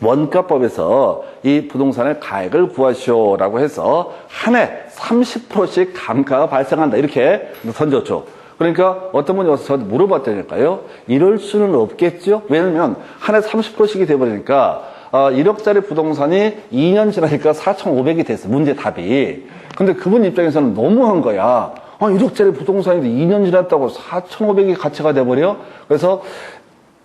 원가법에서 이 부동산의 가액을 구하시오라고 해서 한 해 30%씩 감가가 발생한다. 이렇게 던졌죠. 그러니까 어떤 분이 와서 저한테 물어봤다니까요. 이럴 수는 없겠죠? 왜냐면 한 해 30%씩이 돼버리니까 1억짜리 부동산이 2년 지나니까 4,500이 됐어. 문제 답이. 근데 그분 입장에서는 너무한 거야. 1억짜리 부동산인데 2년 지났다고 4,500이 가치가 돼버려? 그래서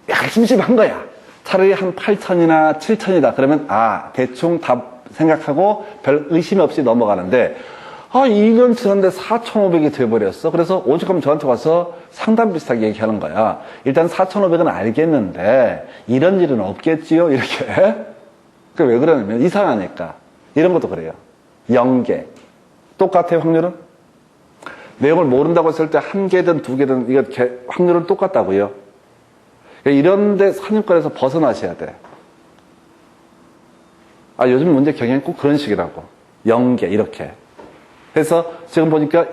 약간 심심한 거야. 차라리 한 8천이나 7천이다. 그러면 대충 답 생각하고 별 의심 없이 넘어가는데 2년 지났는데 4,500이 돼버렸어. 그래서 오죽하면 저한테 와서 상담 비슷하게 얘기하는 거야. 일단 4,500은 알겠는데 이런 일은 없겠지요? 이렇게. 그 왜 그러냐면 이상하니까. 이런 것도 그래요. 0개. 똑같아요, 확률은? 내용을 모른다고 했을 때 1개든 2개든 이거 확률은 똑같다고요. 이런데 선입관에서 벗어나셔야 돼. 아, 요즘 문제 경향이 꼭 그런 식이라고. 연계, 이렇게. 그래서 지금 보니까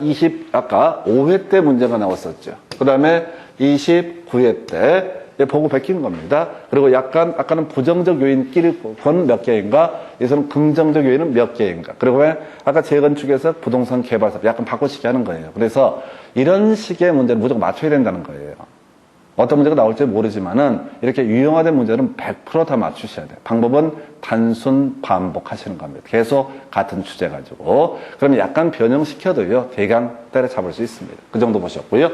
아까 5회 때 문제가 나왔었죠. 그 다음에 29회 때 보고 베낀 겁니다. 그리고 약간, 아까는 부정적 요인끼리 건 몇 개인가? 여기서는 긍정적 요인은 몇 개인가? 그리고 왜 아까 재건축에서 부동산 개발 사업 약간 바꿔치기 하는 거예요. 그래서 이런 식의 문제를 무조건 맞춰야 된다는 거예요. 어떤 문제가 나올지 모르지만은 이렇게 유형화된 문제는 100% 다 맞추셔야 돼요. 방법은 단순 반복하시는 겁니다. 계속 같은 주제 가지고. 그러면 약간 변형시켜도요, 대강 때려잡을 수 있습니다. 그 정도 보셨고요.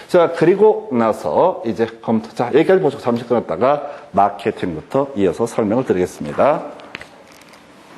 자, 그리고 나서 이제 자, 여기까지 보시고 잠시 끊었다가 마케팅부터 이어서 설명을 드리겠습니다.